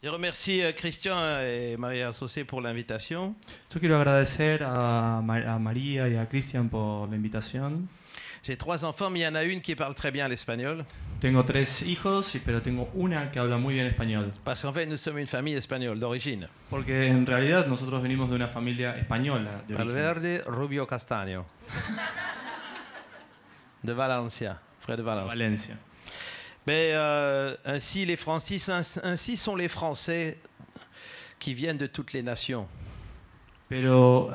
Je remercie Christian et María José pour l'invitation. Yo quiero agradecer a María y a Cristian por la invitación. J'ai 3 enfants, mais il y en a une qui parle très bien l'espagnol. Tengo 3 hijos, pero tengo una que habla muy bien español. Parce qu'en fait, nous sommes une famille espagnole d'origine. Porque en realidad nosotros venimos de una familia española. De origen. Valverde Rubio Castaño. De Valencia, frère de Valence. Valencia. Mais ainsi sont les Français qui viennent de toutes les nations. Pero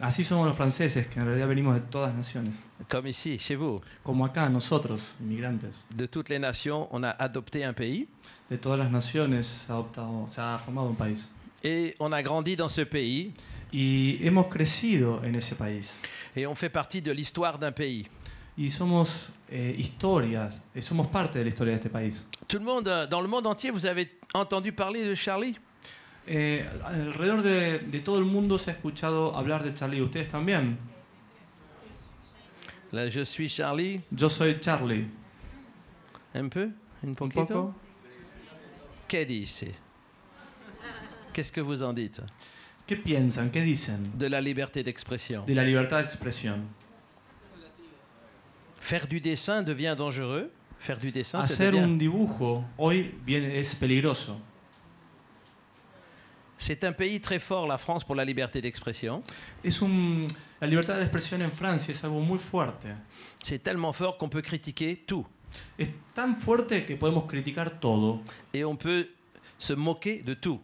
así somos los franceses, que en realidad venimos de todas las naciones. Comme ici, chez vous. Como acá, nosotros, inmigrantes. De toutes les nations, on a adopté un pays. De todas las naciones se ha formado un país. Et on a grandi dans ce pays. Y hemos crecido en ese país. Et on fait partie de l'histoire d'un pays. Y somos historias, somos parte de la historia de este país. Tout le monde, dans le monde entier, vous avez entendu parler de Charlie? Alrededor de todo el mundo se ha escuchado hablar de Charlie. ¿Ustedes también? Là, je suis Charlie. Yo soy Charlie. Un peu? Un poquito? ¿Qué dice? Qu'est-ce que vous en dites? ¿Qué piensan? ¿Qué dicen? De la liberté d'expression. De la libertad de expresión. Faire du dessin devient dangereux. Faire du dessin, Hacer un dibujo hoy es peligroso. C'est un pays très fort, la France, pour la liberté d'expression. La libertad de expresión en Francia es algo muy fuerte. C'est tellement fort qu'on peut critiquer tout. Es tan fuerte que podemos criticar todo. Et on peut se moquer de tout.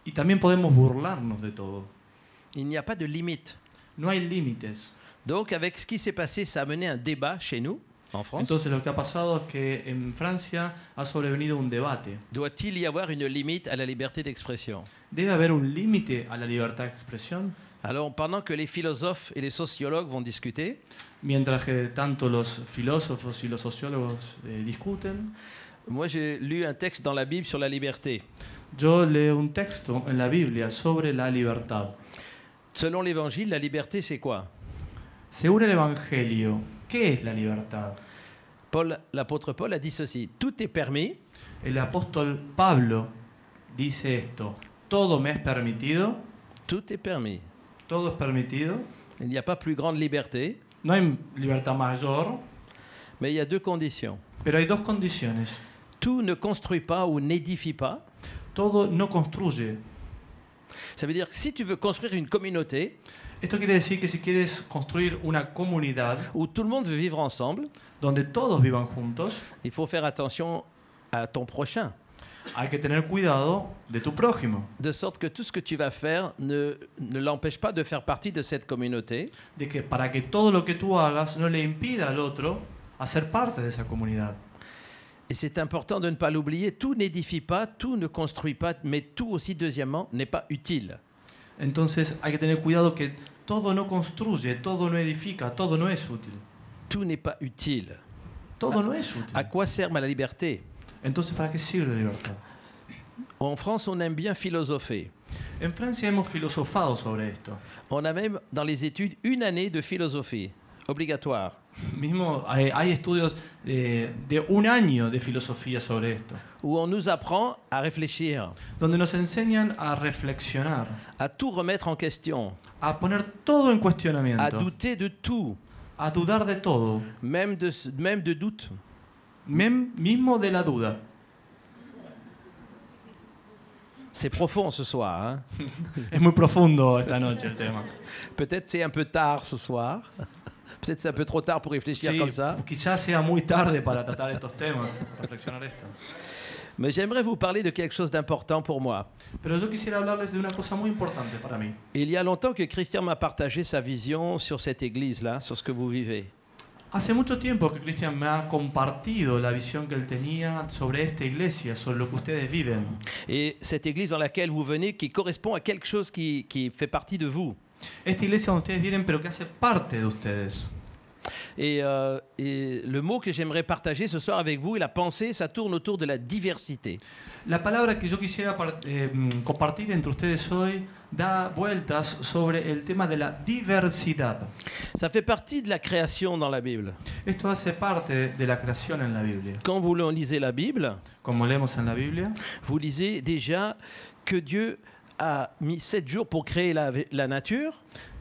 Y también podemos burlarnos de todo. Il n'y a pas de limite. No hay límites. Donc, avec ce qui s'est passé, ça a mené un débat chez nous, en France. Entonces, lo que ha pasado es que en Francia ha sobrevenido un debate. Doit-il y avoir une limite à la liberté d'expression? ¿Debe haber un límite a la libertad de expresión? Alors, pendant que les philosophes et les sociologues vont discuter, mientras que tanto los filósofos y los sociólogos discuten, moi j'ai lu un texte dans la Bible sur la liberté. Yo leo un texto en la Biblia sobre la libertad. Selon l'Évangile, la liberté, c'est quoi? Según el Evangelio, ¿qué es la libertad? L'apôtre Paul a dit ceci: tout est permis. El apóstol Pablo dice esto: todo me es permitido. Tout est permis. Todo es permitido. Il n'y a pas plus grande liberté. No hay libertad mayor. Mais il y a 2 conditions. Pero hay 2 condiciones. Tout ne construit pas ou n'édifie pas. Todo no construye. Ça veut dire que si tu veux construire une communauté, esto quiere decir que si quieres construir una comunidad où tout le monde veut vivre ensemble, donde todos vivan juntos, il faut faire attention à ton prochain. Hay que tener cuidado de tu prójimo. De sorte que tout ce que tu vas faire ne l'empêche pas de faire partie de cette communauté. De que para que todo lo que tú hagas no le impida al otro a ser parte de esa comunidad. Et c'est important de ne pas l'oublier, tout n'édifie pas, tout ne construit pas, mais tout aussi, deuxièmement, n'est pas utile. Entonces hay que tener cuidado que todo no construye, todo no edifica, todo no es útil. Tout n'est pas utile. Todo no es útil. À quoi sert la liberté? Entonces, ¿para qué sirve la libertad? En France, on aime bien philosopher. En Francia hemos filosofado sobre esto. On a même, dans les études, 1 année de philosophie, obligatoire. Mismo hay estudios de 1 año de filosofía sobre esto. Où on nous apprend à réfléchir. Donde nos enseñan a reflexionar. À tout remettre en question. A poner todo en cuestionamiento. À douter de tout. A dudar de todo. Même de doute. Mismo de la duda. C'est profond ce soir. Hein? Es muy profundo esta noche el tema. Peut-être c'est un peu tard ce soir. Peut-être c'est un peu trop tard pour réfléchir comme ça. Quizás sea muy tarde para tratar estos temas, reflexionar esto. Mais j'aimerais vous parler de quelque chose d'important pour moi. Pero yo quisiera hablarles de una cosa muy importante para mí. Il y a longtemps que Christian m'a partagé sa vision sur cette église-là, sur ce que vous vivez. Hace mucho tiempo que Cristian me ha compartido la visión que él tenía sobre esta iglesia, sobre lo que ustedes viven. Et cette église dans laquelle vous venez, qui correspond à quelque chose qui fait partie de vous. Esta iglesia donde ustedes viven, pero que hace parte de ustedes. Et le mot que j'aimerais partager ce soir avec vous et la pensée, ça tourne autour de la diversité. La palabra que yo quisiera compartir entre ustedes hoy da vueltas sobre el tema de la diversidad. Ça fait partie de la création dans la Bible. Esto hace parte de la creación en la Biblia. Quand vous lisez la Bible, Como leemos en la Biblia, vous lisez déjà que Dieu a mis 7 jours pour créer la nature.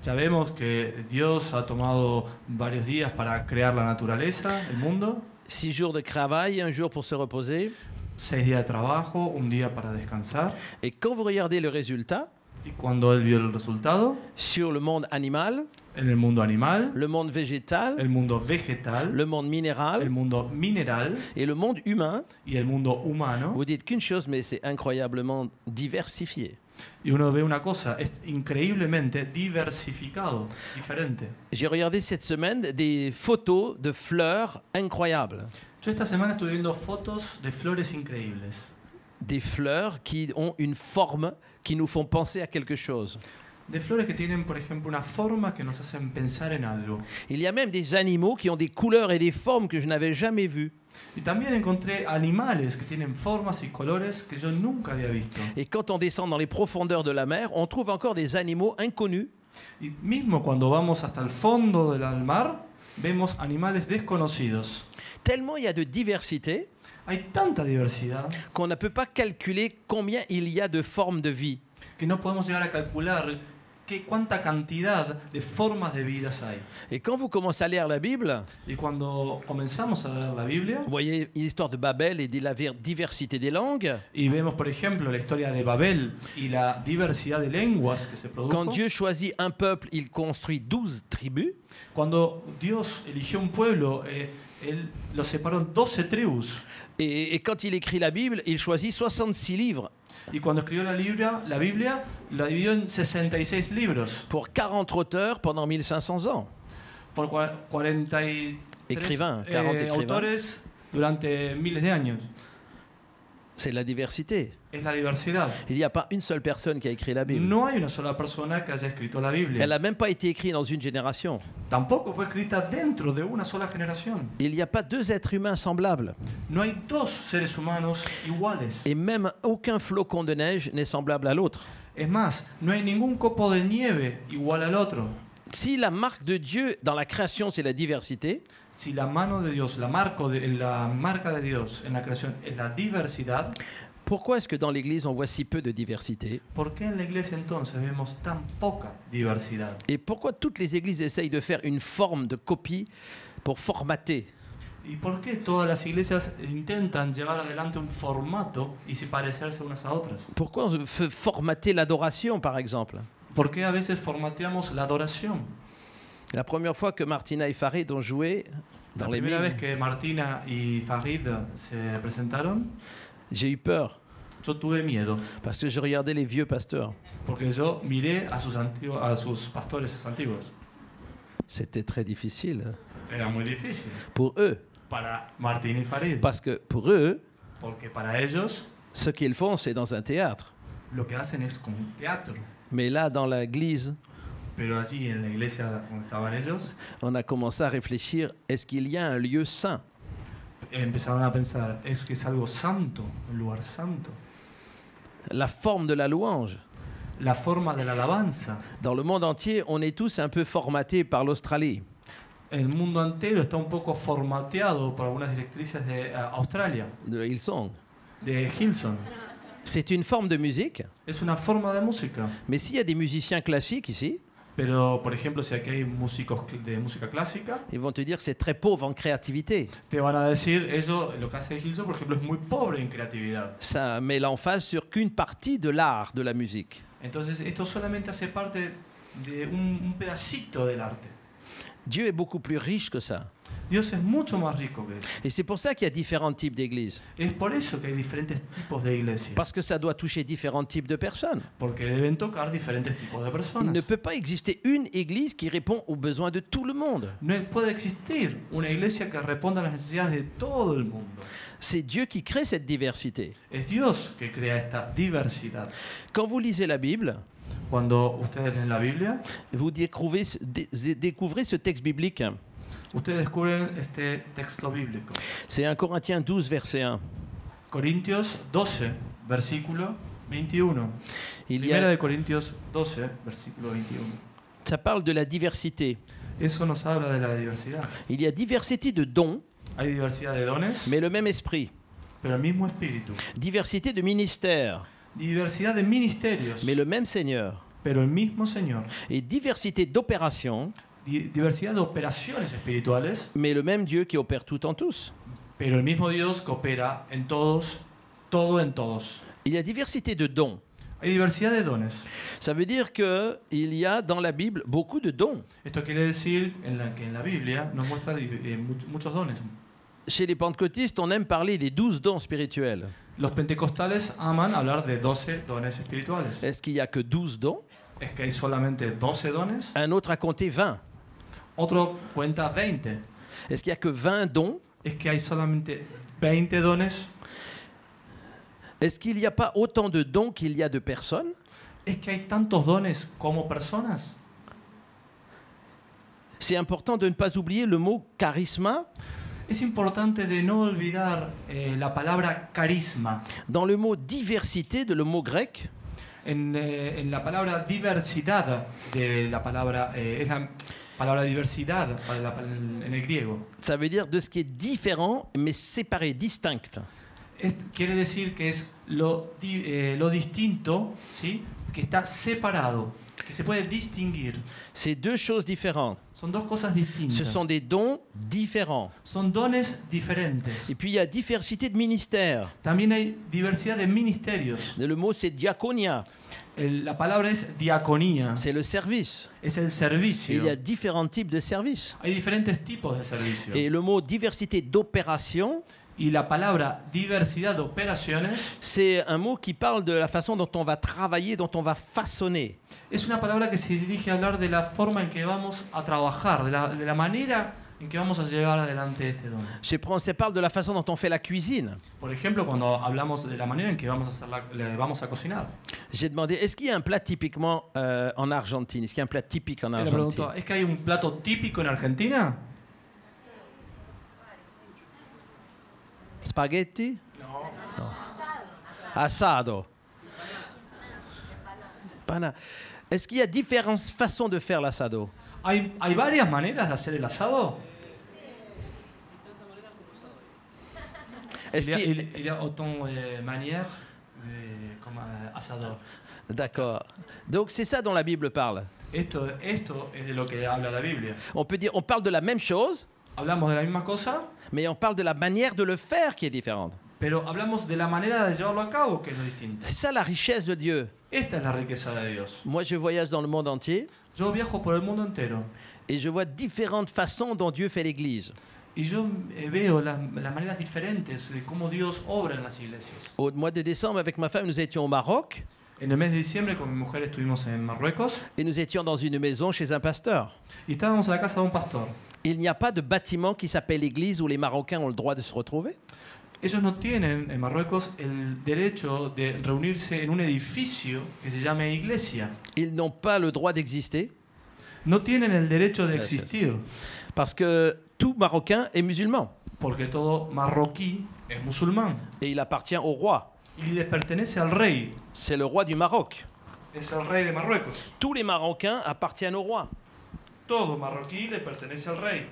sabemos que Dios ha tomado varios días para crear la naturaleza, el mundo. 6 jours de travail, 1 jour pour se reposer. 6 días de trabajo, un día para descansar. Et quand vous regardez le résultat Y cuando él vio el resultado, sur le monde animal, en el mundo animal, le monde végétal, el mundo vegetal, le monde el minéral mundo mineral et le monde humain, y el mundo humano, vous dites qu'une chose, mais c'est incroyablement diversifié. y uno ve una cosa, es increíblemente diversificado, diferente. J'ai regardé cette semaine des photos de fleurs incroyables. Yo esta semana estuve viendo fotos de flores increíbles. Des fleurs qui ont une forme qui nous font penser à quelque chose. De flores que tienen, por ejemplo, una forma que nos hacen pensar en algo. Il y a même des animaux qui ont des couleurs et des formes que je n'avais jamais vues. Y también encontré animales que tienen formas y colores que yo nunca había visto. Et quand on descend dans les profondeurs de la mer, on trouve encore des animaux inconnus. Y mismo cuando vamos hasta el fondo del mar, vemos animales desconocidos. Tellement il y a de diversité Hay tanta diversidad qu'on ne peut pas calculer combien il y a de formes de vie. que no podemos llegar a calcular cuánta cantidad de formas de vidas hay. Et quand vous commencez à lire la Bible, Y cuando comenzamos a leer la Biblia vous voyez l'histoire de Babel et de la diversité des langues. y vemos, por ejemplo, la historia de Babel y la diversidad de lenguas que se produjo, Quand Dieu choisit un peuple, il construit 12 tribus. cuando Dios eligió un pueblo, Él lo separó en 12 tribus. Et quand il écrit la Bible, il choisit 66 livres Y cuando escribió la Biblia la dividió en 66 libros pour 40 auteurs pendant 1500 ans. por 43 Écrivains, 40 écrivains. autores durante miles de años. C'est la diversité. Es la diversidad. Il n'y a pas une seule personne qui a écrit la Bible. No hay una sola persona que haya escrito la Biblia. Elle n'a même pas été écrite dans une génération. Tampoco fue escrita dentro de una sola generación. Il n'y a pas 2 êtres humains semblables. No hay dos seres humanos iguales. Et même aucun flocon de neige n'est semblable à l'autre. Es más, no hay ningún copo de nieve igual al otro. Si la marque de Dieu dans la création, c'est la diversité, Si la mano de Dios, la marca de Dios en la creación es la diversidad, pourquoi est-ce que dans l'Église, on voit si peu de diversité? ¿por qué en la iglesia entonces vemos tan poca diversidad? Et pourquoi toutes les églises essayent de faire une forme de copie pour formater? ¿Y por qué todas las iglesias intentan llevar adelante un formato y se parecerse unas a otras? Pourquoi on veut formater l'adoration, par exemple? ¿Por qué a veces formateamos la adoración? La première fois que Martina et Farid ont joué La dans les primera vez mines, que Martina y Farid se presentaron, j'ai eu peur yo tuve miedo, parce que je regardais les vieux pasteurs. porque yo miré a sus pastores antiguos. C'était très difficile Era muy difícil pour eux, para Martina y Farid, parce que pour eux, porque para ellos ce qu'ils font, c'est dans un théâtre. lo que hacen es como un teatro. Mais là, dans l'église, Pero allí en la iglesia donde estaban ellos, on a commencé à réfléchir, est-ce qu'il y a un lieu saint? empezaron a pensar, es que es algo santo, un lugar santo. La forme de la louange. La forma de la alabanza. Dans le monde entier, on est tous un peu formatés par l'Australie. El mundo entero está un poco formateado por algunas directrices de Australia, De Hillsong. de Hillsong. C'est une forme de musique, Es una forma de música. mais s'il y a des musiciens classiques ici, Pero, por ejemplo, si aquí hay músicos de música clásica, ils vont te dire que c'est très pauvre en créativité. te van a decir, eso, lo que hace Hillsong, por ejemplo, es muy pobre en creatividad. Ça met l'emphase sur qu'une partie de l'art, de la musique. Entonces, esto solamente hace parte de un pedacito del arte. Dieu est beaucoup plus riche que ça. Dios es mucho más rico que eso. Et c'est pour ça qu'il y a différents types d'églises. Es por eso que hay diferentes tipos de iglesias. Parce que ça doit toucher différents types de personnes. Porque deben tocar diferentes tipos de Il personas. ne peut pas exister une église qui répond aux besoins de tout le monde. No puede existir una iglesia que responda a las necesidades de todo el mundo. C'est Dieu qui crée cette diversité. Es Dios que crea esta diversidad. Quand vous lisez la Bible, Cuando ustedes leen la Biblia, vous découvrez ce texte biblique. ustedes descubren este texto bíblico. C'est 1 Corinthiens 12, verset 1. Corintios 12, versículo 21. Il y Primera a, de Corintios 12, versículo 21. ça parle de la diversité. Eso nos habla de la diversidad. Il y a diversité de dons, Hay diversidad de dones, mais le même esprit. pero el mismo espíritu. Diversité de ministères, Diversidad de ministerios, mais le même Seigneur. pero el mismo Señor. Et diversité d'opérations, Diversidad de operaciones espirituales, mais le même Dieu qui opère tout en tous. pero el mismo Dios que opera en todos, todo en todos. Il y a diversité de dons. Hay diversidad de dones. Ça veut dire qu'il y a dans la Bible beaucoup de dons. Esto quiere decir que en la Biblia nos muestra muchos dones. Chez les pentecôtistes, on aime parler des 12 dons spirituels. Los pentecostales aman hablar de 12 dones espirituales. Est-ce qu'il n'y a que 12 dons? Es que hay solamente 12 dones. Un autre a compté 20. Otro cuenta 20. Est-ce qu'il n'y a que 20 dons? Es que hay solamente 20 dones. Est-ce qu'il n'y a pas autant de dons qu'il y a de personnes? Es que hay tantos dones como personas. C'est important de ne pas oublier le mot charisma. Es importante de no olvidar la palabra carisma. Dans le mot diversité de le mot grec, En la palabra diversidad de la palabra es la palabra diversidad en el griego. ça veut dire de ce qui est différent mais séparé, distinct. Quiere decir que es lo distinto, ¿sí? Que está separado, que se puede distinguir. C'est deux choses différentes. Son dos cosas distintas. Ce sont des dons différents. Son dones diferentes. Et puis il y a diversité de ministères. También hay diversidad de ministerios. Le mot c'est diaconia, La palabra es diaconía, c'est le service. es el Et servicio. il y a différents types de services. Hay diferentes tipos de servicio. Et le mot diversité d'opération, Y la palabra diversidad de operaciones c'est un mot qui parle de la façon dont on va travailler, dont on va façonner. es una palabra que se dirige a hablar de la forma en que vamos a trabajar, de la manera en que vamos a llegar adelante este don. Ça parle de la façon dont on fait la cuisine. Por ejemplo, cuando hablamos de la manera en que vamos a, vamos a cocinar. J'ai demandé, est-ce qu'il y a un plat typiquement en Argentine? Est-ce qu'il y a un plat typique en Y le Argentine? pregunto, ¿es que hay un plato típico en Argentina? Spaghetti? No. Asado. Pana. Est-ce qu'il y a différentes façons de faire l'assado? ¿Hay varias maneras de hacer el asado? Est-ce qu'il- Il y a autant de manières comme asador. D'accord. Donc c'est ça dont la Bible parle. Esto es de lo que habla la Biblia. On peut dire, on parle de la même chose, Hablamos de la misma cosa, mais on parle de la manière de le faire qui est différente. pero hablamos de la manera de llevarlo a cabo que es lo distinto. C'est ça la richesse de Dieu. Esta es la riqueza de Dios. Moi, je voyage dans le monde entier Yo viajo por el mundo entero et je vois différentes façons dont Dieu fait l'Église. y yo veo las maneras diferentes de cómo Dios obra en las iglesias. Au mois de décembre, avec ma femme, nous étions au Maroc En el mes de diciembre con mi mujer estuvimos en Marruecos et nous étions dans une maison chez un pasteur. y estábamos a la casa de un pastor. Il n'y a pas de bâtiment qui s'appelle église où les Marocains ont le droit de se retrouver. Ellos no tienen en Marruecos el derecho de reunirse en un edificio que se llame iglesia. Ils n'ont pas le droit d'exister No tienen el derecho de Gracias. existir parce que tout Marocain est musulman porque todo marroquí es musulmán et il appartient au roi. y le pertenece al rey. C'est le roi du Maroc. Es el rey de Marruecos. Tous les Marocains appartiennent au roi. Todo marroquí le pertenece al rey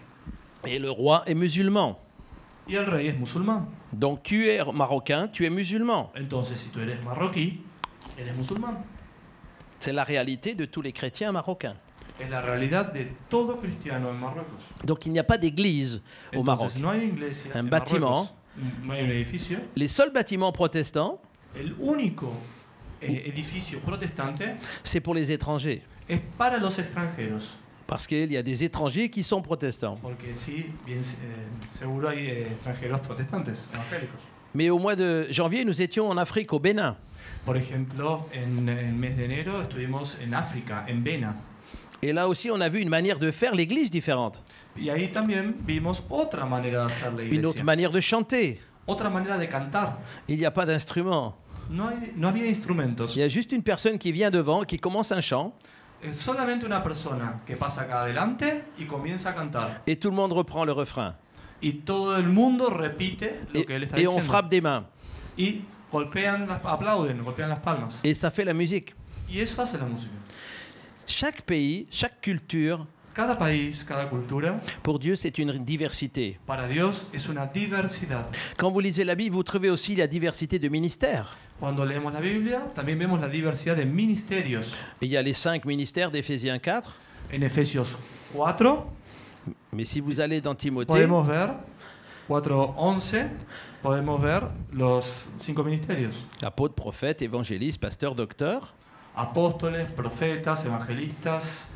Et le roi est musulman. y el rey es musulmán. Donc tu es marocain, tu es musulman. Entonces, si tú eres marroquí, eres musulmán. C'est la réalité de tous les chrétiens marocains. Es la realidad de todo cristiano en Marruecos. Donc il n'y a pas d'église au Maroc. Entonces, no hay iglesia Un en bâtiment. Marruecos, no hay un edificio. Les seuls bâtiments protestants, El único edificio protestante c'est pour les étrangers. es para los extranjeros. Parce qu'il y a des étrangers qui sont protestants. Porque sí, bien seguro hay extranjeros protestantes, evangélicos. Mais au mois de janvier, nous étions en Afrique, au Bénin. Por ejemplo, en el mes de enero estuvimos en África, en Bena. Et là aussi, on a vu une manière de faire l'église différente. Y ahí también vimos otra manera de hacer la Une autre iglesia. manière de chanter. Otra manera de cantar. Il n'y a pas d'instrument. No había instrumentos. Il y a juste une personne qui vient devant, qui commence un chant. es solamente una persona que pasa acá adelante y comienza a cantar. Et tout le monde reprend le refrain. Y todo el mundo repite lo que él está Et on diciendo. frappe des mains. Y aplauden, golpean las palmas. Et ça fait la musique. Y eso hace la música. Chaque pays, chaque culture, Cada país, cada cultura, pour Dieu, c'est une diversité. para Dios es una diversidad. Quand vous lisez la Bible, vous trouvez aussi la diversité de ministères. Cuando leemos la Biblia, también vemos la diversidad de ministerios. Et il y a les 5 ministères d'Éphésiens 4. En Efesios 4 Mais si vous allez dans Timothée, podemos ver, 4:11, podemos ver los 5 ministerios. apôtre, prophète, évangéliste, pasteur, docteur. Apóstoles, profetas, evangelistas,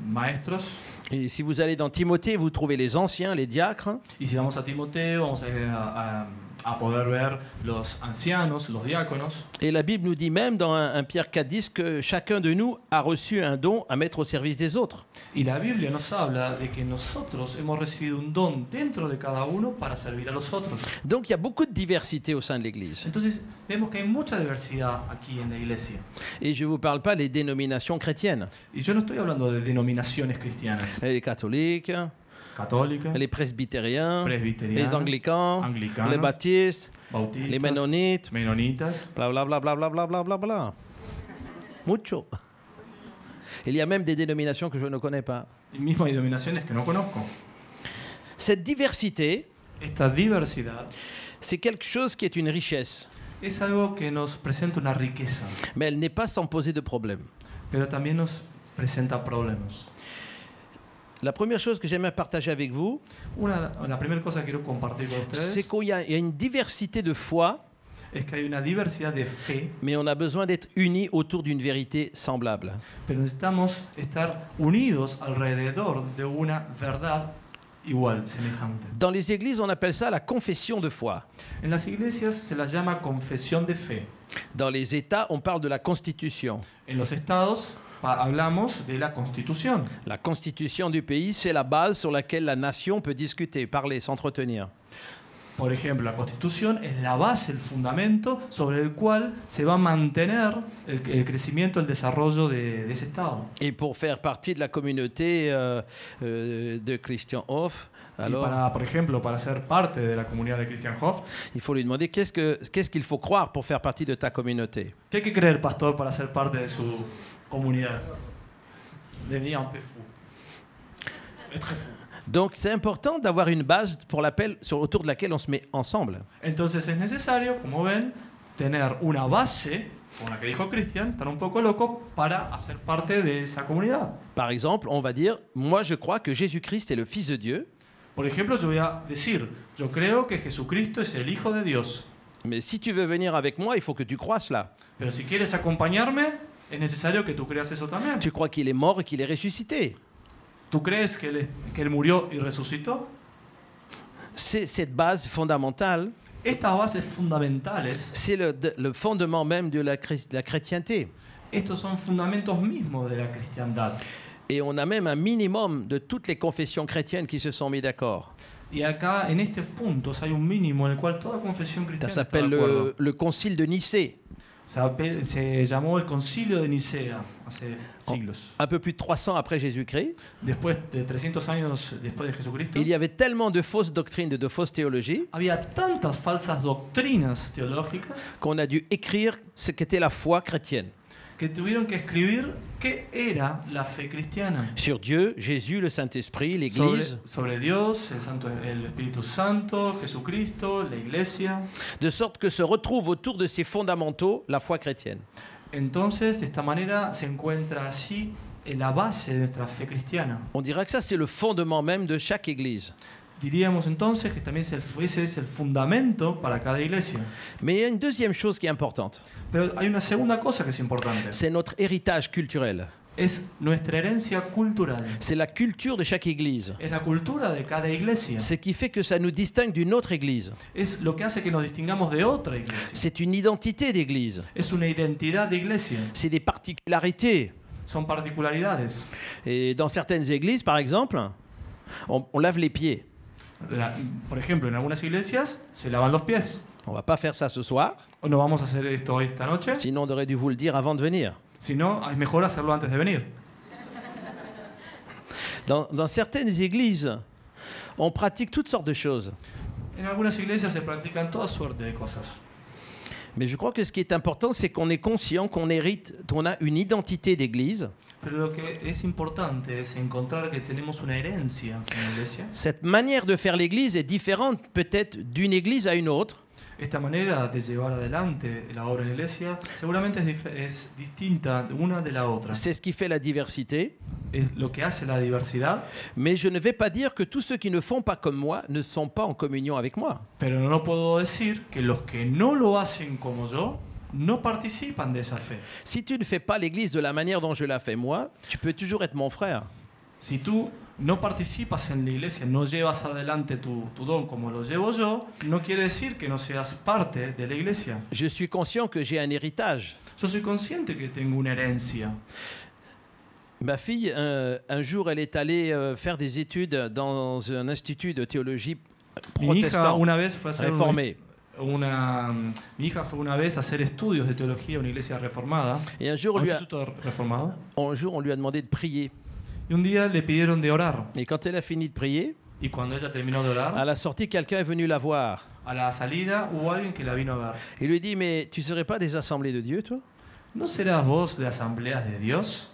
maestros. Et si vous allez dans Timothée, vous trouvez les anciens, les diacres. Y si vamos a Timoteo, vamos a poder ver los ancianos, los diáconos. Et la Bible nous dit même dans 1 Pierre 4,10 que chacun de nous a reçu un don à mettre au service des autres. Y la Biblia nos habla de que nosotros hemos recibido un don dentro de cada uno para servir a los otros. Donc il y a beaucoup de diversité au sein de l'Église. Entonces vemos que hay mucha diversidad aquí en la iglesia. Et je ne vous parle pas des dénominations chrétiennes. Y yo no estoy hablando de denominaciones cristianas. Les catholiques, Católicas, les presbytériens, presbiterianas, les anglicans, anglicanos, les baptistes, bautistas, les mennonites, menonitas. bla bla bla bla bla bla bla bla bla. Mucho. Il y a même des dénominations que je ne connais pas. Y mismo hay denominaciones que no conozco. Cette diversité, Esta diversidad c'est quelque chose qui est une richesse, es algo que nos presenta una riqueza, mais elle n'est pas sans poser de problème. pero también nos presenta problemas. La première chose que j'aimerais partager avec vous, La primera cosa que quiero compartir con c'est ustedes qu'il y a une diversité de foi, es que hay una diversidad de fe, mais on a besoin d'être unis autour d'une vérité semblable. pero necesitamos estar unidos alrededor de una verdad igual, semejante. Dans les églises, on appelle ça la confession de foi. En las iglesias se las llama confesión de fe. Dans les États, on parle de la Constitution. En los estados hablamos de la constitución. La Constitution du pays, c'est la base sur laquelle la nation peut discuter, parler, s'entretenir. Por ejemplo, la constitución es la base, el fundamento sobre el cual se va a mantener el crecimiento, el desarrollo de ese estado. Et pour faire partie de la communauté de Christian Hoff, alors, Por ejemplo, para ser parte de la comunidad de Christian Hoff, il faut lui demander qu'est-ce qu'il faut croire pour faire partie de ta communauté. ¿qué hay que creer, pastor, para ser parte de su comunidad? Devenir un peu fou. Être fou. Donc c'est important d'avoir une base autour de laquelle on se met ensemble. Entonces es necesario, como ven, tener una base, como la que dijo Cristian, estar un poco loco para hacer parte de esa comunidad. Par exemple, on va dire, moi je crois que Jésus-Christ est le Fils de Dieu, Por ejemplo, yo voy a decir, yo creo que Jesucristo es el Hijo de Dios, mais si tu veux venir avec moi, il faut que tu crois cela. pero si quieres acompañarme, es necesario que tú creas eso también. Tu crois qu'il est mort et qu'il est ressuscité. ¿Tú crees que él murió y resucitó? C'est cette base fondamentale, Estas bases fundamentales, c'est le fondement même de la chrétienté. estos son fundamentos mismos de la cristiandad. Et on a même un minimum de toutes les confessions chrétiennes qui se sont mis d'accord. Y acá, en estos puntos, hay un mínimo en el cual toda confesión Ça cristiana está s'appelle de acuerdo. le concile de Nicée. Se llamó el Concilio de Nicea hace siglos. Un peu plus de 300 après Jésus-Christ. Después de 300 años después de Jesucristo, Il y avait tellement de fausses doctrines et de fausses théologies había tantas falsas doctrinas teológicas qu'on a dû écrire ce qu'était la foi chrétienne. que tuvieron que escribir qué era la fe cristiana. Sur Dieu, Jésus, le Saint-Esprit, l'Église, Sobre Dios, el Espíritu Santo, Jesucristo, la Iglesia. de sorte que se retrouve autour de ces fondamentaux la foi chrétienne. Entonces, de esta manera se encuentra así en la base de nuestra fe cristiana. On dirait que ça, c'est le fondement même de chaque Église. Diríamos entonces que también ese es el fundamento para cada iglesia. Mais il y a une deuxième chose qui est importante. Pero hay una segunda cosa que es importante. C'est notre héritage culturel. Es nuestra herencia cultural. C'est la culture de chaque Église. Es la cultura de cada iglesia. Ce qui fait que ça nous distingue d'une autre Église. Es lo que hace que nos distingamos de otra iglesia. C'est une identité d'Église. Es una identidad de iglesia. C'est des particularités. Son particularidades. Et dans certaines églises, par exemple, on lave les pieds. Por ejemplo, en algunas iglesias se lavan los pies. On va pas faire ça ce soir, O no vamos a hacer esto esta noche, sinon on aurait dû vous le dire avant de venir. Si no, es mejor hacerlo antes de venir. Dans certaines églises, on pratique toutes sortes de choses. En algunas iglesias se practican toda suerte de cosas. Mais je crois que ce qui est important, c'est qu'on est conscient qu'on hérite, qu'on a une identité d'église. Pero lo que es importante es encontrar que tenemos una herencia en la iglesia. Cette manière de faire l'église est différente peut-être d'une église à une autre. Esta manera de llevar adelante la obra en la iglesia seguramente es distinta una de la otra. C'est ce qui fait la diversité. Es lo que hace la diversidad. Mais je ne vais pas dire que tous ceux qui ne font pas comme moi ne sont pas en communion avec moi. Pero no puedo decir que los que no lo hacen como yo no participan de esa fe. Si tu ne fais pas l'église de la manière dont je la fais moi, tu peux toujours être mon frère. Si tú no participas en la iglesia, no llevas adelante tu don como lo llevo yo, no quiere decir que no seas parte de la iglesia. Je suis conscient que j'ai un héritage. Yo soy consciente que tengo una herencia. Ma fille, un jour, elle est allée faire des études dans un institut de théologie Mi hija protestant, una vez fue a hacer réformé. mi hija fue una vez a hacer estudios de teología en una iglesia reformada, Et un jour, un instituto reformado, on lui a demandé de prier. y un día le pidieron de orar. Et quand elle a fini de prier, Y cuando ella terminó de orar, à la sortie, quelqu'un est venu la voir. a la salida hubo alguien que la vino a ver. Il lui dit, mais tu ne serais pas des assemblées de Dieu, toi? ¿No serás vos de asambleas de Dios?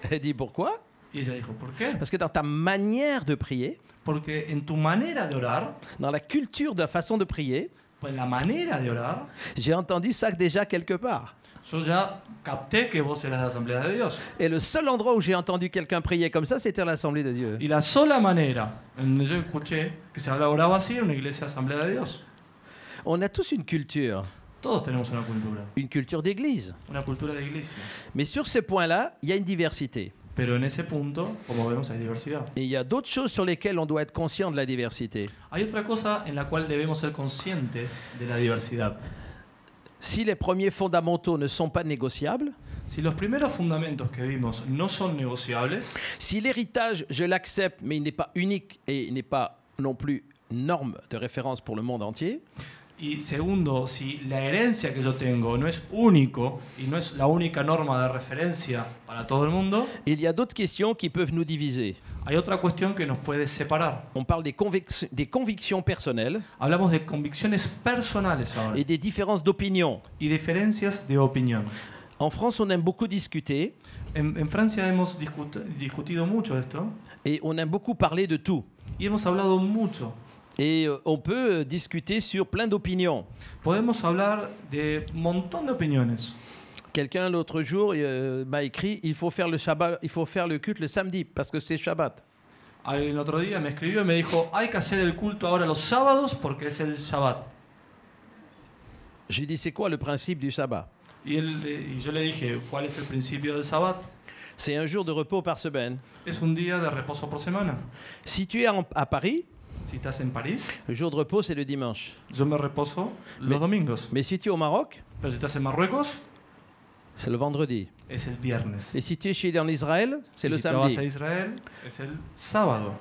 Elle dit, pourquoi? Y ella dijo, ¿por qué? Parce que dans ta manière de prier, Porque en tu manera de orar, dans la culture de la façon de prier, pues en la manera de orar, j'ai entendu ça déjà quelque part. yo ya capté que vos eras de asambleas de Dios. Et le seul endroit où j'ai entendu quelqu'un prier comme ça, c'était à l'Assemblée de Dieu. Y la sola manera en donde yo escuché que se oraba así era una iglesia de asamblea de Dios. On a tous une culture d'église. Una cultura de iglesia. Mais sur ce point-là, il y a une diversité. Pero en ese punto, como vemos, hay diversidad. Et il y a d'autres choses sur lesquelles on doit être conscient de la diversité. Hay otra cosa en la cual debemos ser conscientes de la diversidad. Si les premiers fondamentaux ne sont pas négociables, Si los primeros fundamentos que vimos no son negociables, si l'héritage, je l'accepte, mais il n'est pas unique et il n'est pas non plus norme de référence pour le monde entier, y segundo, si la herencia que yo tengo no es único y no es la única norma de referencia para todo el mundo, il y a d'autres questions qui peuvent nous diviser. hay otra cuestión que nos puede separar. On parle des convictions personnelles Hablamos de convicciones personales ahora et des différences d'opinion. y diferencias de opinión. En France, on aime beaucoup discuter En Francia hemos discutido mucho esto et on aime beaucoup parler de tout. y hemos hablado mucho. Et on peut discuter sur plein d'opinions. Podemos hablar de un montón de opiniones. Quelqu'un l'autre jour m'a écrit, il faut faire le Shabbat, il faut faire le culte le samedi parce que c'est Shabbat. El otro día me escribió y me dijo, hay que hacer el culto ahora los sábados porque es el Shabbat. Je lui dis, c'est quoi le principe du sabbat? Y yo le dije, ¿cuál es el principio del Shabbat? C'est un jour de repos par semaine. Es un día de reposo por semana. Si tu es à Paris, Si estás en París, le jour de repos, c'est le dimanche. yo me reposo los domingos. Mais si tu es au Maroc, Pero si estás en Marruecos, c'est le vendredi. es el viernes. Et si tu es en Israël, c'est Y le si te vas a samedi. Israel, es el sábado.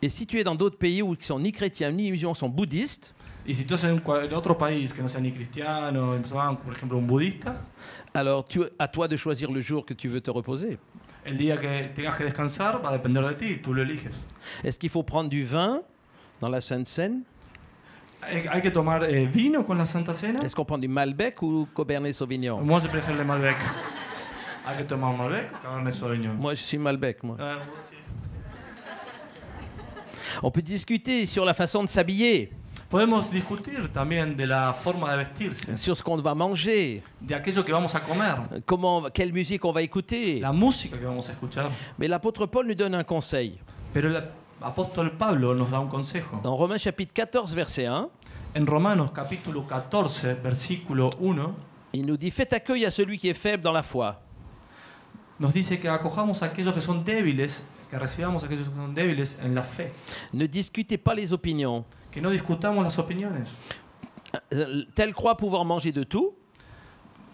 Et si tu es dans d'autres pays où ils sont ni chrétiens ni musulmans, sont bouddhistes, Y si tú estás en otro país que no sea ni cristiano, ni musulmán, por ejemplo un budista, alors à toi de choisir le jour que tu veux te reposer. el día que tengas que descansar va a depender de ti, tú lo eliges. Est-ce qu'il faut prendre du vin dans la Sainte Seine? ¿Hay que tomar vino con la Santa Cena? Est-ce qu'on prend du Malbec ou Cabernet Sauvignon? Moi, je préfère le Malbec. ¿Hay que tomar un Malbec o Cabernet Sauvignon? Moi, je suis Malbec, moi. Moi aussi. On peut discuter sur la façon de s'habiller, Podemos discutir también de la forma de vestirse, sur ce qu'on va manger, de aquello que vamos a comer, quelle musique on va écouter. la música que vamos a escuchar. Mais l'apôtre Paul nous donne un conseil. Pero el apóstol Pablo nos da un consejo. Dans Romains chapitre 14, verset 1, En Romanos capítulo 14, versículo 1, il nous dit « Faites accueil à celui qui est faible dans la foi. nos dice que acojamos a aquellos que son débiles, que recibamos a aquellos que son débiles en la fe, Ne discutez pas les opinions. que no discutamos las opiniones. Tel croit pouvoir manger de tout,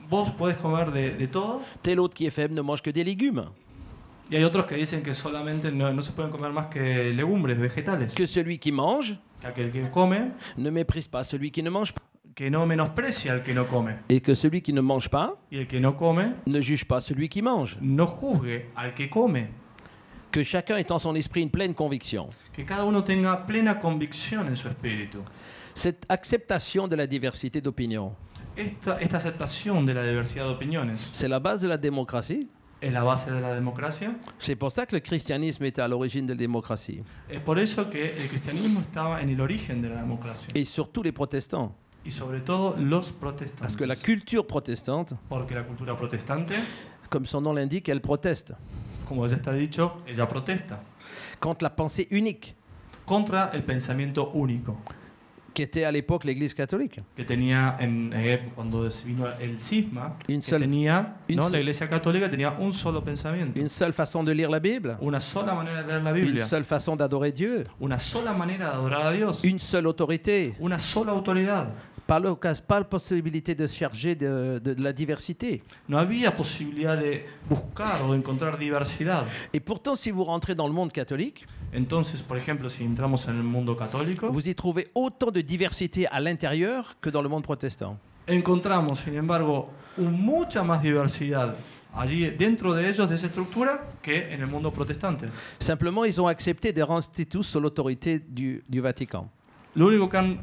Vos podés comer de todo, tel autre qui est faible ne mange que des légumes. y hay otros que dicen que solamente no se pueden comer más que legumbres, vegetales. Que celui qui mange Que aquel que come ne méprise pas celui qui ne mange pas. que no menosprecia al que no come. et que celui qui ne mange pas Y el que no come, ne juge pas celui qui mange. no juzgue al que come. Que chacun ait en son esprit une pleine conviction. Que cada uno tenga plena convicción en su espíritu. Cette acceptation de la diversité d'opinion, Esta aceptación de la diversidad de opiniones c'est la base de la démocratie. es la base de la democracia. C'est pour ça que le christianisme était à l'origine de la démocratie. Es por eso que el cristianismo estaba en el origen de la democracia. Et surtout les protestants. Y sobre todo los Parce protestantes. que la culture protestante, Porque la cultura protestante, comme son nom l'indique, elle proteste como ya está dicho, ella protesta contre la pensée unique contra el pensamiento único qui était à l'époque l'Église catholique. que tenía cuando vino el cisma, Une que seule- tenía, une ¿no? seule- La Iglesia Católica tenía un solo pensamiento, Une seule façon de lire la Bible, una sola manera de leer la une Biblia, seule façon d'adorer Dieu, una sola manera de adorar a Dios, une seule autorité. una sola autoridad. Pas la possibilité de se charger de la diversité. No había posibilidad de buscar o de encontrar diversidad. Et pourtant, si vous rentrez dans le monde catholique, Entonces, por ejemplo, si entramos en el mundo católico, vous y trouvez autant de diversité à l'intérieur que dans le monde protestant. encontramos, sin embargo, mucha más diversidad allí dentro de ellos, de esa estructura, que en el mundo protestante. Simplement, ils ont accepté de rester tous sous l'autorité du Vatican. Lo único que han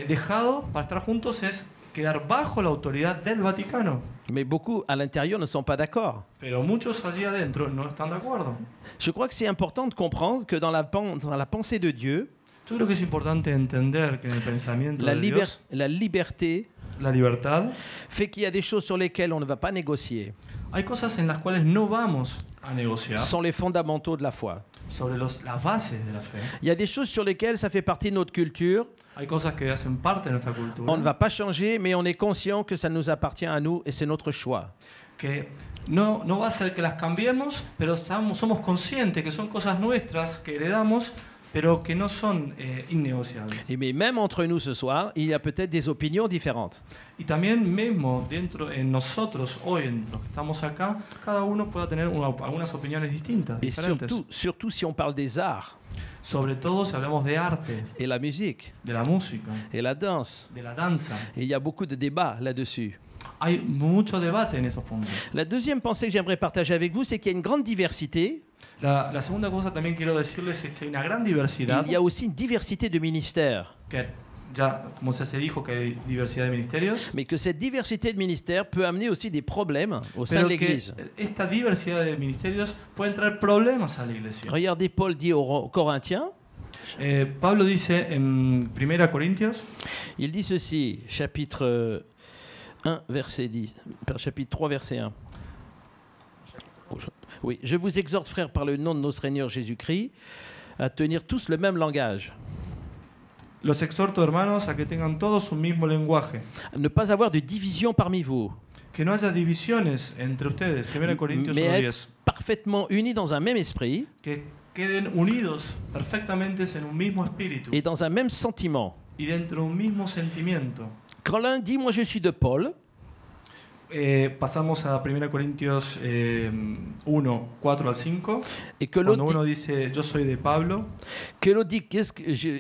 dejado para estar juntos es quedar bajo la autoridad del Vaticano. Mais beaucoup à l'intérieur ne sont pas d'accord. Pero muchos allí adentro no están de acuerdo. Je crois que c'est important de comprendre que dans la pensée de Dieu, Yo creo que es importante entender que en el pensamiento de Dios, la liberté la libertad, fait qu'il y a des choses sur lesquelles on ne va pas négocier. hay cosas en las cuales no vamos a negociar Ce sont les fondamentaux de la foi. sobre las bases de la fe. Il y a des choses sur lesquelles ça fait partie de notre culture. Hay cosas que hacen parte de nuestra cultura, On ne va pas changer, mais on est conscient que ça nous appartient à nous et c'est notre choix. que no va a ser que las cambiemos, pero somos conscientes que son cosas nuestras que heredamos, pero que no son innegociables. Et mais même entre nous ce soir, il y a peut-être des opinions différentes. Y también mismo dentro en nosotros, hoy en los que estamos acá, cada uno pueda tener algunas opiniones distintas, Et diferentes. surtout si on parle des arts Sobre todo si hablamos de arte, et la musique de la música, et la danse. de la danza. Et il y a beaucoup de débats là-dessus. Hay mucho debate en esos puntos. La deuxième pensée que j'aimerais partager avec vous, c'est qu'il y a une grande diversité. La segunda cosa también quiero decirles es que hay una gran diversidad, Il y a aussi une diversité de ministères. que ya, como se dijo, que hay diversidad de ministerios, Mais que cette diversité de ministères peut amener aussi des problèmes au sein pero de que l'Église. esta diversidad de ministerios puede traer problemas a la iglesia. Regardez, Paul dit aux Corinthiens, Pablo dice en 1 Corintios, il dit ceci, chapitre 1, verset 10, chapitre 3, verset 1. Oui, je vous exhorte, frères, par le nom de notre Seigneur Jésus-Christ, à tenir tous le même langage, los exhorto, hermanos, a que tengan todos un mismo lenguaje, à ne pas avoir de division parmi vous, que no haya divisiones entre ustedes. 1 Corintios mais 1:10. être parfaitement unis dans un même esprit Que queden unidos perfectamente en un mismo espíritu et dans un même sentiment. y dentro de un mismo sentimiento. Quand l'un dit « moi je suis de Paul », Pasamos a 1 Corintios 1, 4 al 5. et que Cuando l'autre uno dice yo soy de Pablo, dit,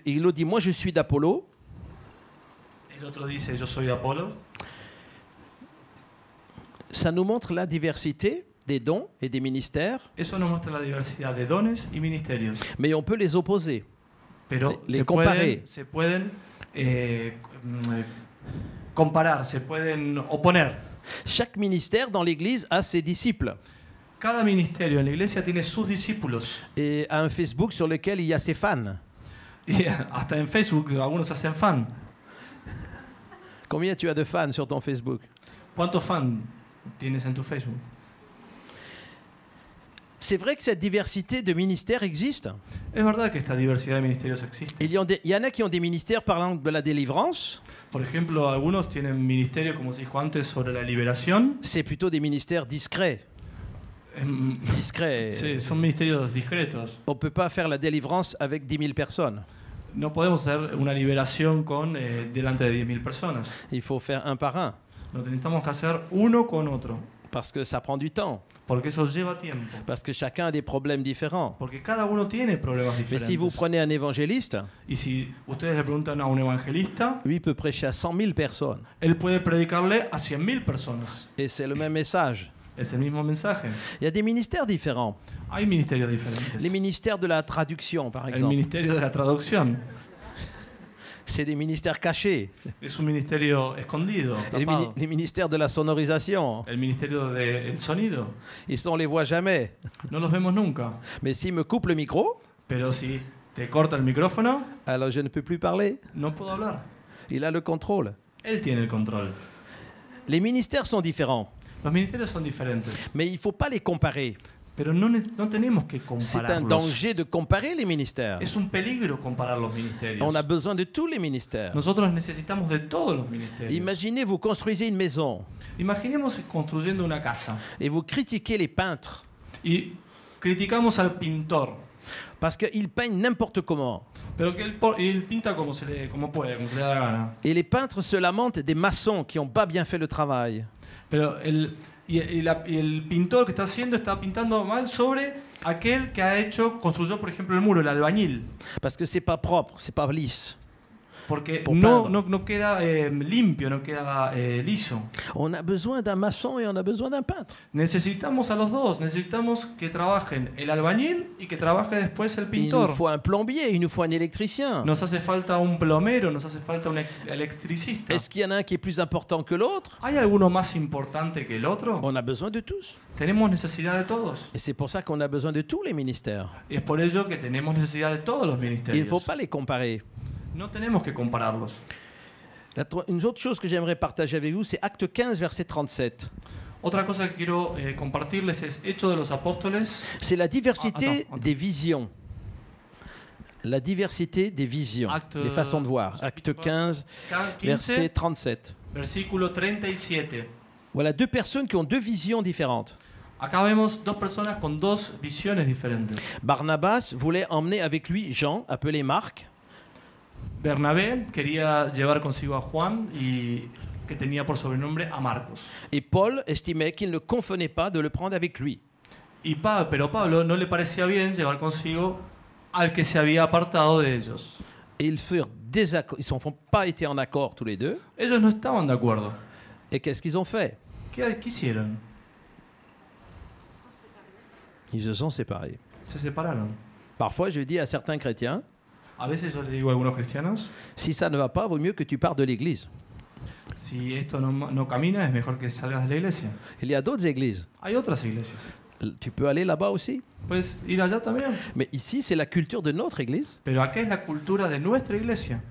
il dit « moi je suis d'Apollo », el otro dice yo soy de Apolo, ça nous montre la diversité des dons et des ministères, eso nos muestra la diversidad de dones y ministerios. mais on peut les opposer. Pero Les comparer. se pueden comparar, se pueden oponer. Chaque ministère dans l'Église a ses disciples Cada ministerio en la iglesia tiene sus discípulos. et a un Facebook sur lequel il y a ses fans. Y hasta en Facebook algunos se hacen fan. Combien tu as de fans sur ton Facebook? ¿Cuántos fans tienes en tu Facebook? C'est vrai que cette diversité de ministères existe. Es verdad que esta diversidad de ministerios existe. Il y en a qui ont des ministères parlant de la délivrance. Por ejemplo, algunos tienen ministerios, como se dijo antes, sobre la liberación. C'est plutôt des ministères discrets. Discrets. Sí, son ministerios discretos. On ne peut pas faire la délivrance avec 10 000 personnes. No podemos hacer una liberación delante de 10.000 personas. Il faut faire un par un. Lo necesitamos hacer uno con otro. Parce que ça prend du temps. Porque eso lleva tiempo. Parce que chacun a des problèmes différents. Porque cada uno tiene problemas Mais diferentes. si vous prenez un évangéliste, Y si ustedes le preguntan a un evangelista, lui peut prêcher à 100 000 personnes. él puede predicarle a 100.000 personas. Et c'est le même message. Es el mismo mensaje. Il y a des ministères différents. Hay ministerios diferentes. Les ministères de la traduction, par El exemple. ministerio de la traducción C'est des ministères cachés. es un ministerio escondido, Les, tapado. les ministères de la sonorisation, El ministerio del sonido, on les voit jamais. no los vemos nunca. Mais s'il me coupe le micro, Pero si te corta el micrófono, alors je ne peux plus parler. no puedo hablar. Il a le contrôle. Él tiene el control. Les ministères sont différents, Los ministerios son diferentes, mais il ne faut pas les comparer. pero no tenemos que C'est un compararlos. danger de comparer les ministères. Es un peligro comparar los ministerios. On a besoin de tous les ministères. Nosotros necesitamos de todos los ministerios. Imaginez, vous construisez une maison Imaginemos construyendo una casa et vous critiquez les peintres y criticamos al pintor, parce qu'ils peignent n'importe comment. pero que él pinta como puede, como se le da la gana. Et les peintres se lamentent des maçons qui n'ont pas bien fait le travail. Pero el pintor que está pintando mal sobre aquel que construyó, por ejemplo, el muro, el albañil. Parce que c'est pas propre, c'est pas lisse. Porque Pour no peindre. queda limpio, no queda liso. On a besoin d'un maçon et on a besoin d'un peintre. Necesitamos a los dos, necesitamos que trabajen el albañil y que trabaje después el Il nous pintor. faut un plombier, il nous faut un électricien. Nos hace falta un plomero, nos hace falta un electricista. Est-ce qu'il y en a un qui est plus important que l'autre? ¿Hay alguno más importante que el otro? On a besoin de tous. Tenemos necesidad de todos. Et c'est pour ça qu'on a besoin de tous les ministères. Y es por ello que tenemos necesidad de todos los Il ne ministerios. faut pas les comparer. No tenemos que compararlos. Une autre chose que j'aimerais partager avec vous, c'est Acte 15, verset 37. Otra cosa que quiero compartirles es Hechos de los Apóstoles. C'est la diversité Attends. des visions. La diversité des visions, Acte- des façons de voir. Acte 15, verset 37. Versículo 37. Voilà deux personnes qui ont deux visions différentes. Acá vemos dos personas con dos visiones diferentes. Barnabas voulait emmener avec lui Jean, appelé Marc, Bernabé quería llevar consigo a Juan y que tenía por sobrenombre a Marcos. et Paul estimait qu'il ne convenait pas de le prendre avec lui. Pero Pablo no le parecía bien llevar consigo al que se había apartado de ellos. Et ils ne sont pas été en accord tous les deux. Ellos no estaban de acuerdo. Et qu'est-ce qu'ils ont fait? ¿Qué hicieron? Ils se sont séparés. Se separaron. Parfois, je dis à certains chrétiens, A veces yo le digo a algunos cristianos, si ça ne va pas, vaut mieux que tu partes de l'église. si esto no camina, es mejor que salgas de la iglesia. Il y a d'autres églises. Hay otras iglesias. Tu peux aller là-bas aussi. Puedes ir allá también. Mais ici, c'est la culture de notre église. Pero acá es la cultura de nuestra iglesia.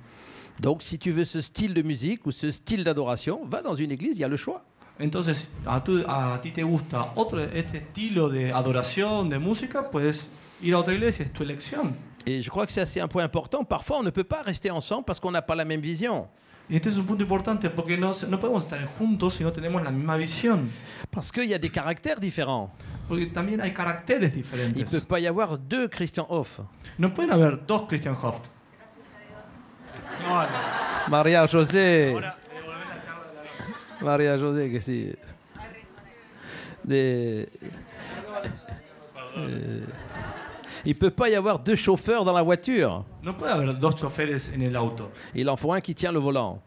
Donc, si tu veux ce style de musique ou ce style d'adoration, va dans une église, il y a le choix. Entonces, a ti te gusta este estilo de adoración, de música, puedes ir a otra iglesia, es tu elección. Et je crois que c'est assez un point important. Parfois, on ne peut pas rester ensemble parce qu'on n'a pas la même vision. Y este es un punto importante porque no podemos estar juntos si no tenemos la misma visión. Parce qu'il y a des caractères différents. Porque también hay caracteres Il ne diferentes. peut pas y avoir deux Christian Hoff. No pueden haber dos Christian Hoft. Maria José. Maria José, que si. Il ne peut pas y avoir deux chauffeurs dans la voiture. No puede haber dos choferes en el auto. Il en faut un qui tient le volant.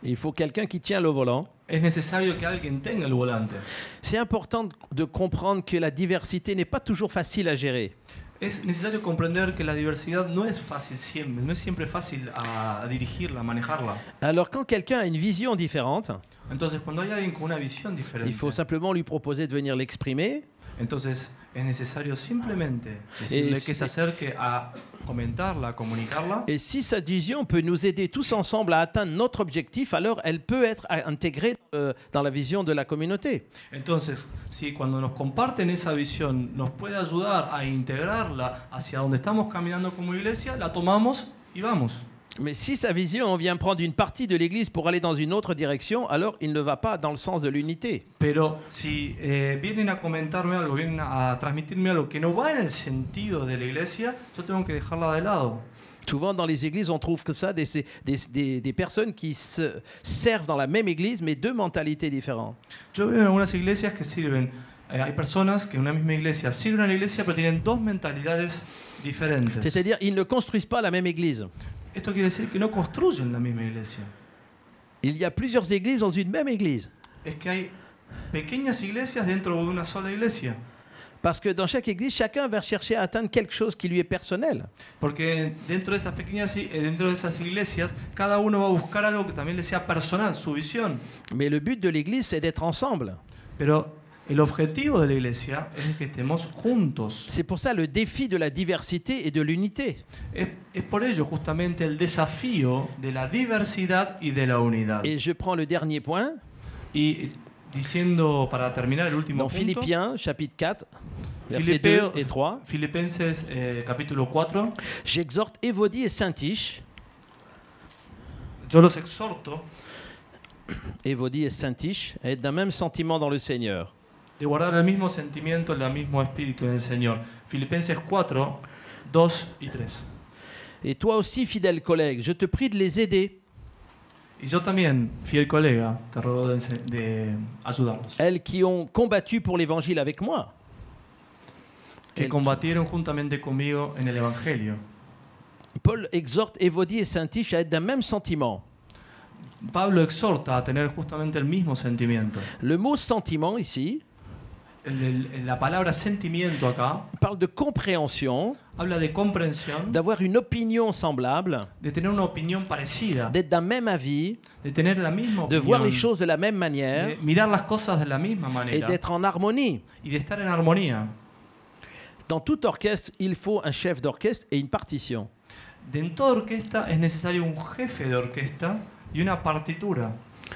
Il faut quelqu'un qui tient le volant. Es necesario que alguien tenga el volante. C'est important de comprendre que la diversité n'est pas toujours facile à gérer. Es necesario comprender que la diversidad no es fácil siempre, no es siempre fácil a dirigirla, a manejarla. Alors quand quelqu'un a une vision différente, Entonces, cuando hay alguien con una visión diferente, il faut simplement lui proposer de venir l'exprimer. entonces es necesario simplemente decirle que se acerque a comentarla, a comunicarla. Et si cette vision peut nous aider tous ensemble à atteindre notre objectif, alors elle peut être intégrée dans la vision de la communauté. Entonces, si cuando nos comparten esa visión nos puede ayudar a integrarla hacia donde estamos caminando como iglesia, la tomamos y vamos. Mais si sa vision vient prendre une partie de l'Église pour aller dans une autre direction, alors il ne va pas dans le sens de l'unité. Pero si vienen a comentarme algo, vienen a transmitirme algo que no va en el sentido de la iglesia, yo tengo que dejarla de lado. Souvent dans les églises, on trouve que ça des personnes qui se servent dans la même église, mais deux mentalités différentes. Yo veo en algunas iglesias que sirven, hay personas que en una misma iglesia sirven a la iglesia pero tienen dos mentalidades diferentes. C'est-à-dire, ils ne construisent pas la même église. Esto quiere decir que no construyen la misma iglesia. Il y a plusieurs églises dans une même église. Es que hay pequeñas iglesias dentro de una sola iglesia. Parce que dans chaque église, chacun va chercher à atteindre quelque chose qui lui est personnel. Porque dentro de esas iglesias, cada uno va a buscar algo que también le sea personal, su visión. Mais le but de l'église, c'est d'être ensemble. Pero el objetivo de la iglesia es que estemos juntos. C'est pour ça le défi de la diversité et de l'unité. Es por ello justamente el desafío de la diversidad y de la unidad. Et je prends le dernier point. Y diciendo, para terminar, el último Dans punto. Philippiens, chapitre 4, versets 2 et 3. Filipenses capítulo 4. J'exhorte Évodie et Syntyche. Yo los exhorto Évodie et Syntyche à être d'un même sentiment dans le Seigneur. de guardar el mismo sentimiento, el mismo espíritu en el Señor. Filipenses 4, 2 y 3. Et toi aussi, fidèle collègue, je te prie de les aider. Y yo también, fiel colega, te ruego de ayudarlos. Elles qui ont combattu pour l'évangile avec moi. Que combatieron juntamente conmigo en el Evangelio. Paul exhorte Évodie et Syntyche à être d'un même sentiment. Pablo exhorta a tener justamente el mismo sentimiento. Le mot sentiment ici La palabra sentimiento acá parle de compréhension, habla de comprensión, d'avoir une opinion semblable, de tener una opinión parecida, d'être d'un même avis, de tener la misma de voir les opinión, choses de la même manière de mirar las cosas de la misma et manera d'être en harmonie. y de estar en armonía. Dans tout orchestre, il faut un chef d'orchestre et une partition. En toda orquesta es necesario un jefe de orquesta y una partitura,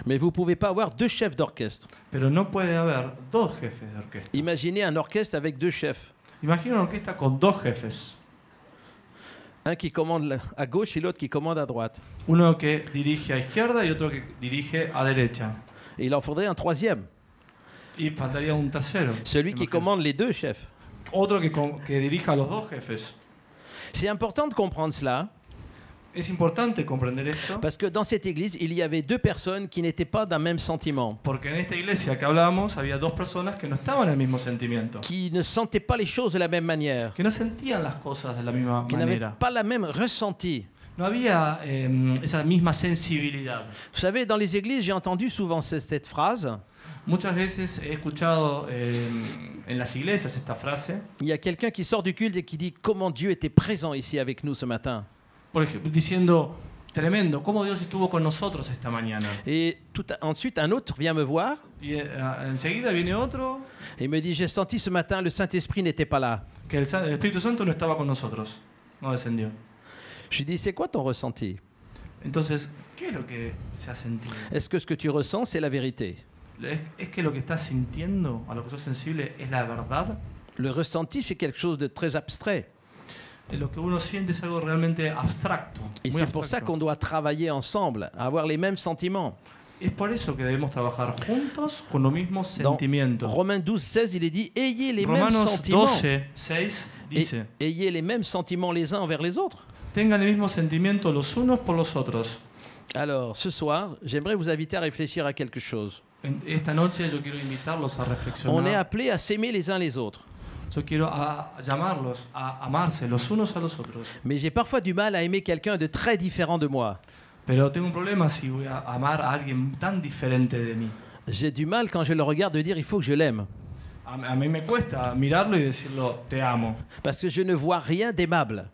Mais vous ne pouvez pas avoir deux chefs d'orchestre. pero no puede haber dos jefes de orquesta. Imaginez un orchestre avec deux chefs. Imagina una orquesta con dos jefes, Un qui commande à gauche et l'autre qui commande à droite. uno que dirige a izquierda y otro que dirige a derecha. Et il en faudrait un troisième. Y faltaría un tercero, Celui qui imagino. commande les deux chefs. Otro que dirija a los dos jefes. C'est important de comprendre cela, Es importante comprender esto, parce que dans cette église, il y avait deux personnes qui n'étaient pas d'un même sentiment, porque en esta iglesia que hablábamos había dos personas que no estaban en el mismo sentimiento, qui ne sentaient pas les choses de la même manière, que no sentían las cosas de la misma qui n'avaient manera. pas la même ressenti. No había esa misma sensibilidad. Vous savez, dans les églises, j'ai entendu souvent cette phrase. Muchas veces he escuchado en las iglesias esta frase, Il y a quelqu'un qui sort du culte et qui dit comment Dieu était présent ici avec nous ce matin. por ejemplo, diciendo, tremendo, cómo Dios estuvo con nosotros esta mañana. Et ensuite, un autre vient me voir Y enseguida viene otro, et me dit j'ai senti ce matin le Saint-Esprit n'était pas là. que el Espíritu Santo no estaba con nosotros, no descendió. Je lui dis c'est quoi ton ressenti? Entonces, ¿qué es lo que se ha sentido? Est-ce que ce que tu ressens, c'est la vérité? ¿Es que lo que estás sintiendo, a lo que sos sensible, es la verdad? Le ressenti, c'est quelque chose de très abstrait. Lo que uno siente es algo realmente abstracto. Et muy c'est pour ça abstracto. qu'on doit travailler ensemble, à avoir les mêmes sentiments. Es por eso que debemos trabajar juntos con los mismos Dans sentimientos. Romains 12, 16, il est dit ayez les mêmes Romanos sentiments. 12, 6 dice, Ayez les mêmes sentiments les uns envers les autres. tengan el mismo sentimiento los unos por los otros. Alors, ce soir, j'aimerais vous inviter à réfléchir à quelque chose. Esta noche yo quiero invitarlos a On est reflexionar. appelés à s'aimer les uns les autres. Yo quiero llamarlos a amarse los unos a los otros. Mais j'ai parfois du mal à aimer quelqu'un de très différent de moi. Pero tengo un problema si voy a amar a alguien tan diferente de mí. J'ai du mal quand je le regarde de dire il faut que je l'aime. A mí me cuesta mirarlo y decirlo, te amo. Parce que je ne vois rien d'aimable.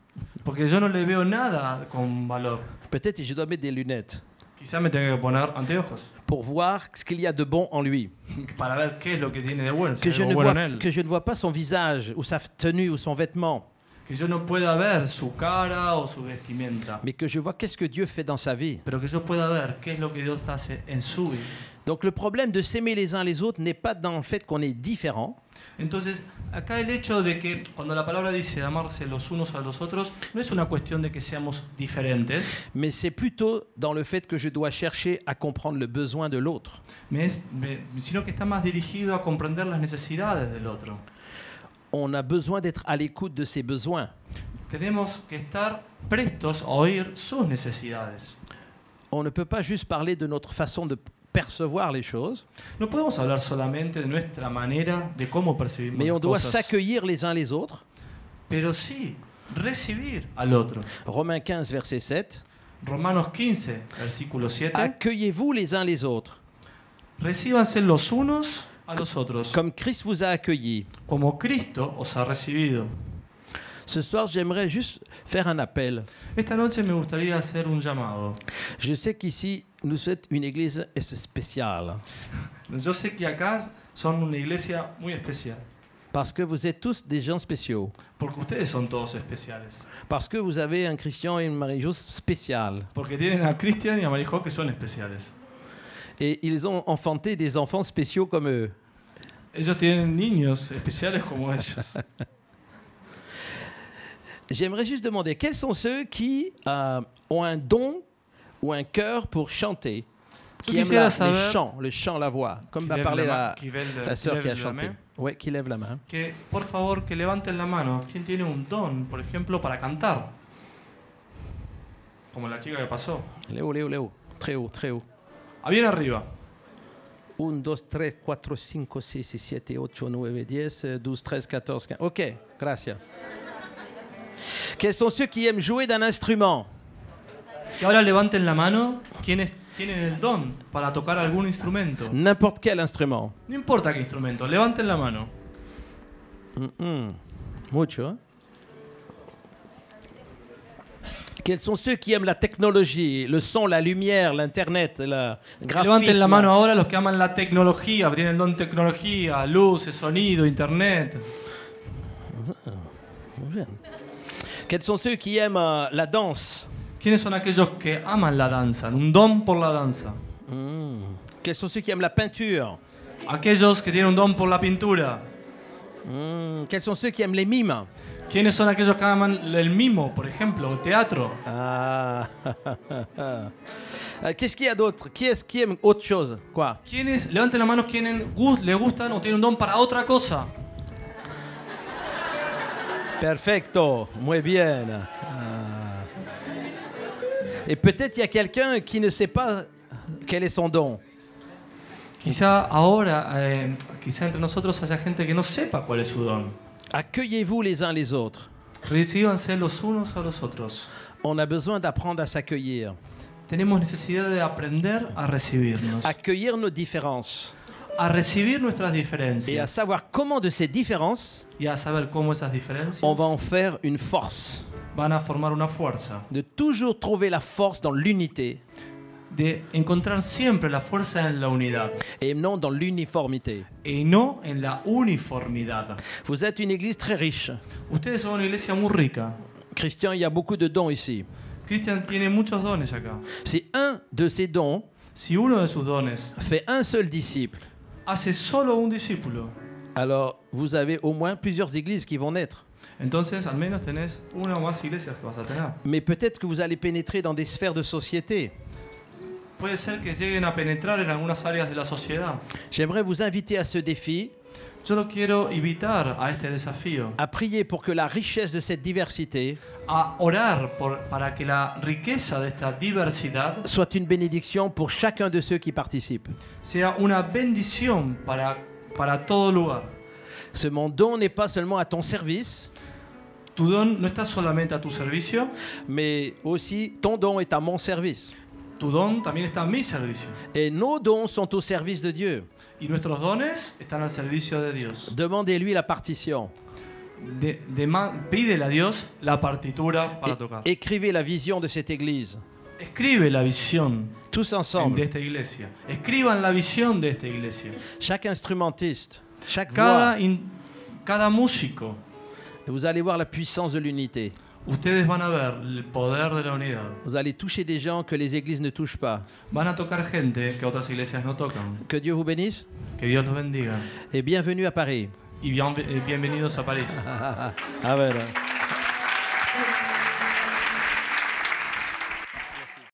Porque yo no le veo nada con valor. Peut-être que je dois mettre des lunettes Quizá me tenga que poner anteojos pour voir ce qu'il y a de bon en lui. para ver qué es lo que tiene de bueno, si Que hay je, algo ne bueno vois, en él. que je ne vois pas son visage ou sa tenue ou son vêtement, Que yo no pueda ver su cara o su vestimenta, mais que je vois qu'est-ce que Dieu fait dans sa vie. pero que yo pueda ver qué es lo que Dios hace en su vida. Donc le problème de s'aimer les uns les autres n'est pas dans le fait qu'on est différents, Entonces, acá el hecho de que cuando la palabra dice amarse los unos a los otros, no es una cuestión de que seamos diferentes, mais c'est plutôt dans le fait que je dois chercher à comprendre le besoin de l'autre. sino que está más dirigido a comprender las necesidades del otro. On a besoin d'être à l'écoute de ses besoins. tenemos que estar prestos a oír sus necesidades. On ne peut pas juste parler de notre façon de percevoir les choses, No podemos hablar solamente de nuestra manera de cómo percibimos mais on las doit cosas, s'accueillir les uns les autres. pero sí recibir al otro. Romains 15, verset 7. Romanos 15, versículo 7. Accueillez-vous les uns les autres, Recíbanse los unos a los otros, comme Christ vous a accueillis. como Cristo os ha recibido. Ce soir, j'aimerais juste faire un appel. Esta noche me gustaría hacer un llamado. Je sais qu'ici, nous sommes une église spéciale, Yo sé que acá son una iglesia muy especial, parce que vous êtes tous des gens spéciaux, porque ustedes son todos especiales, parce que vous avez un Christian et une Marie-Jose spéciale, porque tienen a Cristian y a Marijo que son especiales. et ils ont enfanté des enfants spéciaux comme eux. Ellos tienen niños especiales como ellos. J'aimerais juste demander, quels sont ceux qui ont un don ou un cœur pour chanter, qui aiment le chant, la voix, comme va parler la sœur qui a chanté. Oui, qui lève la main. Que, por favor, que levanten la mano. ¿Quién tiene un don, por ejemplo, para cantar? Como la chica que pasó. Léo, Léo, Léo. Très haut, très haut. Ah, bien arriba. 1, 2, 3, 4, 5, 6, 7, 8, 9, 10, 12, 13, 14, 15. Ok, gracias. Quels sont ceux qui aiment jouer d'un instrument? Y ahora levanten la mano quienes tienen el don para tocar algún instrumento. N'importe quel instrument. No importa qué instrumento, levanten la mano. Mucho, hein? Quels sont ceux qui aiment la technologie, le son, la lumière, l'internet, le graphisme? Levanten la mano ahora los que aman la tecnología, que tienen el don de tecnología, luces, sonido, internet. Muy bien. Quels sont ceux qui aiment la danse? ¿Quiénes son aquellos que aman la danza? Un don por la danza. Quels sont ceux qui aiment la peinture? Aquellos que tienen un don por la pintura. Quels sont ceux qui aiment les mimes? ¿Quiénes son aquellos que aman el mimo, por ejemplo, el teatro? Ah. Qu'est-ce qu'il y a d'autre? Qui est-ce qui aime autre chose? Quoi? ¿Quiénes, levanten la mano quienes les gustan o tienen un don para otra cosa? Perfecto, muy bien. Et peut-être il y a quelqu'un qui ne sait pas quel est son don. Quizá ahora, quizá entre nosotros haya gente que no sepa cuál es su don. Accueillez-vous les uns les autres. Recíbanse los unos a los otros. On a besoin d'apprendre à s'accueillir. Tenemos necesidad de aprender a recibirnos, Accueillir nos différences. a recibir nuestras Et à diferencias savoir comment de ces différences, y a saber cómo esas diferencias on va en faire une force. van a formar una fuerza. De toujours trouver la force dans l'unité De encontrar siempre la fuerza en la unidad et non dans l'uniformité. y no en la uniformidad. Vous êtes une église très riche. Ustedes son una iglesia muy rica. Christian, il y a beaucoup de dons ici. Cristian tiene muchos dones acá. Si un de ces dons Si uno de sus dones fait un seul disciple, hace solo un discípulo, alors vous avez au moins plusieurs églises qui vont naître. entonces al menos tenés una o más iglesias que vas a tener. Mais peut-être que vous allez pénétrer dans des sphères de société. Puede ser que lleguen a penetrar en algunas áreas de la sociedad. J'aimerais vous inviter à ce défi, Yo lo quiero invitar a este desafío, à prier pour que la richesse de cette diversité a orar para que la riqueza de esta diversidad soit une bénédiction pour chacun de ceux qui participent. sea una bendición para todo lugar. Ce mon don n'est pas seulement à ton service, Tu don no está solamente a tu servicio, mais aussi ton don est à mon service. tu don también está a mi servicio. Et nos dons sont au service de Dieu. Y nuestros dones están al servicio de Dios. Demandez-lui la partition. Pídele a Dios la partitura para tocar. Écrivez la vision de cette église. Escribe la visión Tous de ensemble. esta iglesia. Escriban la visión de esta iglesia. Chaque instrumentiste, chaque voix. Cada músico, Vous allez voir la puissance de l'unité. ustedes van a ver el poder de la unidad. Vous allez toucher des gens que les églises ne touchent pas. Van a tocar gente que otras iglesias no tocan. Que Dieu vous bénisse Que Dios los bendiga. et bienvenue à Paris. Y bienvenidos a París. A ver.